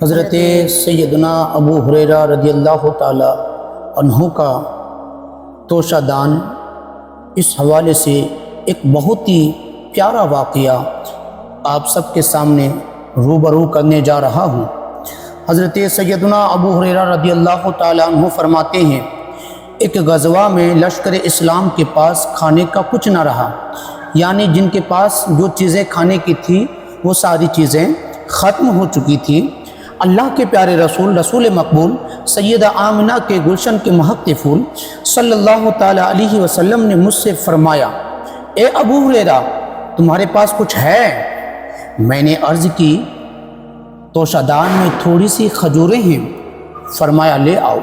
حضرت سیدنا ابو ہریرہ رضی اللہ تعالی عنہ کا توشہ دان اس حوالے سے ایک بہت ہی پیارا واقعہ آپ سب کے سامنے روبرو کرنے جا رہا ہوں۔ حضرت سیدنا ابو ہریرہ رضی اللہ تعالی عنہ فرماتے ہیں، ایک غزوہ میں لشکر اسلام کے پاس کھانے کا کچھ نہ رہا، یعنی جن کے پاس جو چیزیں کھانے کی تھی وہ ساری چیزیں ختم ہو چکی تھی۔ اللہ کے پیارے رسول مقبول سیدہ آمنہ کے گلشن کے مہکتے پھول صلی اللہ تعالی علیہ وسلم نے مجھ سے فرمایا، اے ابو ہریرہ تمہارے پاس کچھ ہے؟ میں نے عرض کی، توشہ دان میں تھوڑی سی کھجوریں ہیں۔ فرمایا لے آؤ۔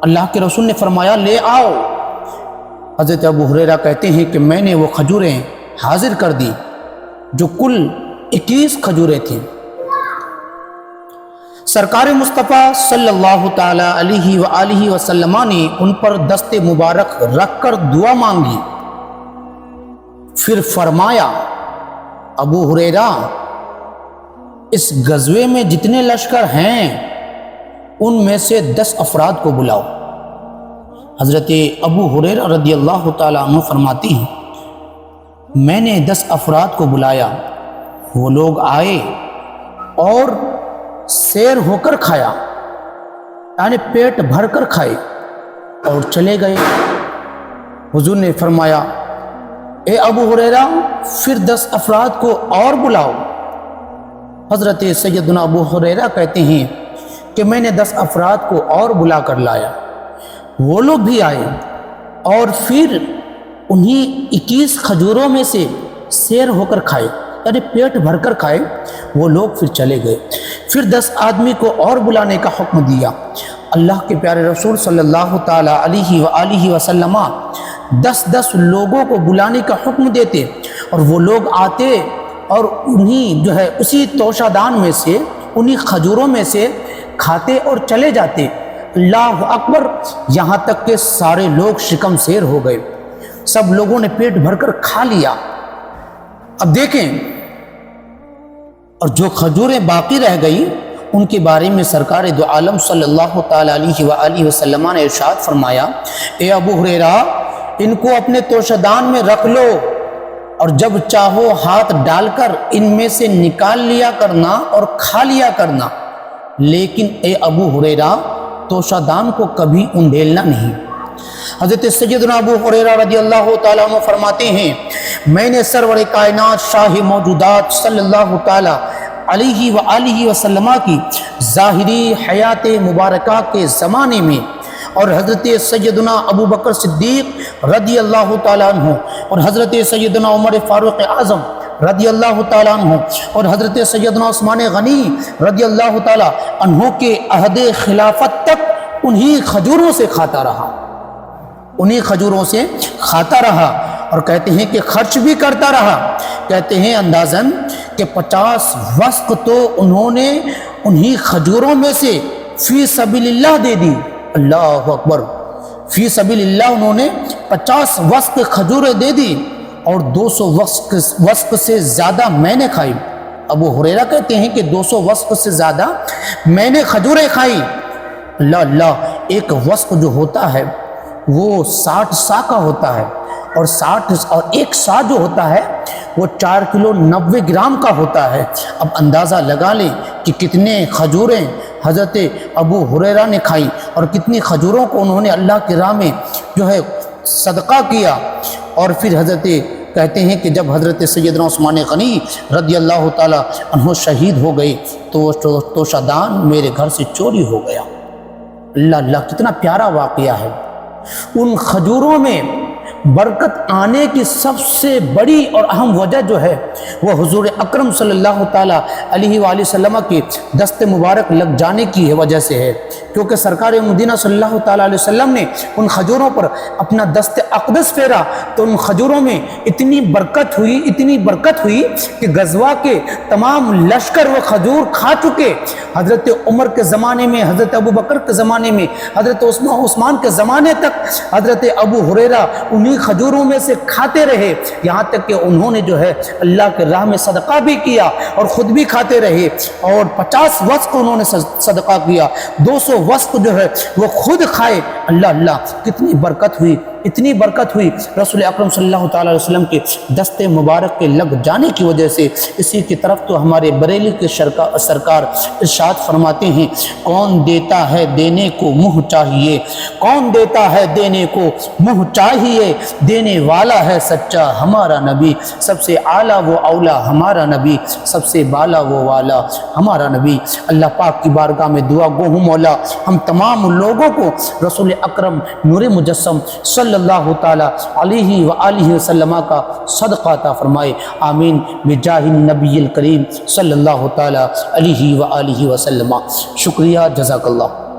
اللہ کے رسول نے فرمایا لے آؤ۔ حضرت ابو ہریرہ کہتے ہیں کہ میں نے وہ کھجوریں حاضر کر دی جو کل 21 کھجوریں تھیں۔ سرکار مصطفیٰ صلی اللہ تعالی علیہ وآلہ وسلم نے ان پر دست مبارک رکھ کر دعا مانگی، پھر فرمایا، ابو ہریرہ اس غزوے میں جتنے لشکر ہیں ان میں سے 10 افراد کو بلاؤ۔ حضرت ابو ہریرہ رضی اللہ تعالی عنہ فرماتی ہیں، میں نے 10 افراد کو بلایا، وہ لوگ آئے اور سیر ہو کر کھایا، یعنی پیٹ بھر کر کھائے اور چلے گئے۔ حضور نے فرمایا، اے ابو ہریرہ پھر 10 افراد کو اور بلاؤ۔ حضرت سیدنا ابو ہریرہ کہتے ہیں کہ میں نے 10 افراد کو اور بلا کر لایا، وہ لوگ بھی آئے اور پھر انہی 21 کھجوروں میں سے سیر ہو کر کھائے، یعنی پیٹ بھر کر کھائے، وہ لوگ پھر چلے گئے۔ پھر 10 آدمی کو اور بلانے کا حکم دیا۔ اللہ کے پیارے رسول صلی اللہ تعالی علیہ وآلہ وسلم 10 لوگوں کو بلانے کا حکم دیتے اور وہ لوگ آتے اور انہی اسی توشہ دان میں سے انہی کھجوروں میں سے کھاتے اور چلے جاتے۔ اللہ اکبر، یہاں تک کہ سارے لوگ شکم سیر ہو گئے، سب لوگوں نے پیٹ بھر کر کھا لیا۔ اب دیکھیں، اور جو کھجوریں باقی رہ گئی ان کے بارے میں سرکار دو عالم صلی اللہ تعالی علیہ وآلہ وسلم نے ارشاد فرمایا، اے ابو ہریرہ ان کو اپنے توشہ دان میں رکھ لو اور جب چاہو ہاتھ ڈال کر ان میں سے نکال لیا کرنا اور کھا لیا کرنا، لیکن اے ابو ہریرہ توشہ دان کو کبھی انڈیلنا نہیں۔ حضرت سیدنا ابو ہریرہ رضی اللہ تعالیٰ عنہ فرماتے ہیں، میں نے سرور کائنات شاہ موجودات صلی اللہ تعالیٰ علیہ وآلہ وسلم کی ظاہری حیات مبارکہ کے زمانے میں اور حضرت سیدنا ابو بکر صدیق رضی اللہ تعالیٰ عنہ اور حضرت سیدنا عمر فاروق اعظم رضی اللہ تعالیٰ عنہ اور حضرت سیدنا عثمان غنی رضی اللہ تعالیٰ عنہ کے عہد خلافت تک انہی کھجوروں سے کھاتا رہا، انہی کھجوروں سے کھاتا رہا، اور کہتے ہیں کہ خرچ بھی کرتا رہا۔ کہتے ہیں اندازاً کہ 50 وسق تو انہوں نے انہی کھجوروں میں سے فی سبیل اللہ دے دی۔ اللہ اکبر، فی سبیل اللہ انہوں نے 50 وسق کھجوریں دے دی اور 200 وسق سے زیادہ میں نے کھائی۔ ابو ہریرہ کہتے ہیں کہ 200 وسق سے زیادہ میں نے کھجوریں کھائی۔ اللہ اللہ، ایک وسق جو ہوتا ہے وہ 60 سا کا ہوتا ہے اور ایک سا جو ہوتا ہے وہ 4 کلو 90 گرام کا ہوتا ہے۔ اب اندازہ لگا لیں کہ کتنے کھجوریں حضرت ابو ہریرہ نے کھائی اور کتنی کھجوروں کو انہوں نے اللہ کی راہ میں صدقہ کیا۔ اور پھر حضرت کہتے ہیں کہ جب حضرت سیدنا عثمان غنی رضی اللہ تعالی عنہ شہید ہو گئے تو توشہ دان میرے گھر سے چوری ہو گیا۔ اللہ اللہ، کتنا پیارا واقعہ ہے۔ ان کھجوروں میں برکت آنے کی سب سے بڑی اور اہم وجہ جو ہے وہ حضور اکرم صلی اللہ تعالیٰ علیہ وآلہ وسلم کی دست مبارک لگ جانے کی وجہ سے ہے، کیونکہ سرکار مدینہ صلی اللہ تعالیٰ علیہ وسلم نے ان کھجوروں پر اپنا دست اقدس پھیرا تو ان کھجوروں میں اتنی برکت ہوئی کہ غزوہ کے تمام لشکر وہ کھجور کھا چکے۔ حضرت عمر کے زمانے میں، حضرت ابو بکر کے زمانے میں، حضرت عثمان کے زمانے تک حضرت ابو ہریرہ انہی انہی کھجوروں میں سے کھاتے رہے، یہاں تک کہ انہوں نے جو ہے اللہ کے راہ میں صدقہ بھی کیا اور خود بھی کھاتے رہے، اور 50 وسق انہوں نے صدقہ کیا، 200 وسق جو ہے وہ خود کھائے۔ اللہ اللہ، کتنی برکت ہوئی، اتنی برکت ہوئی رسول اکرم صلی اللہ تعالی علیہ وسلم کے دست مبارک کے لگ جانے کی وجہ سے۔ اسی کی طرف تو ہمارے بریلی کے سرکار ارشاد فرماتے ہیں، کون دیتا ہے دینے کو منہ چاہیے، کون دیتا ہے دینے کو منہ چاہیے، دینے والا ہے سچا ہمارا نبی، سب سے اعلیٰ وہ اولا ہمارا نبی، سب سے بالا وہ والا ہمارا نبی۔ اللہ پاک کی بارگاہ میں دعا گو ہوں مولا ہم تمام لوگوں کو رسول اکرم نور مجسم صلی اللہ تعالی علیہ وآلہ وسلم کا صدقہ عطا فرمائے، آمین بجاہ النبی الکریم صلی اللہ تعالی علیہ وآلہ وسلم۔ شکریہ، جزاک اللہ۔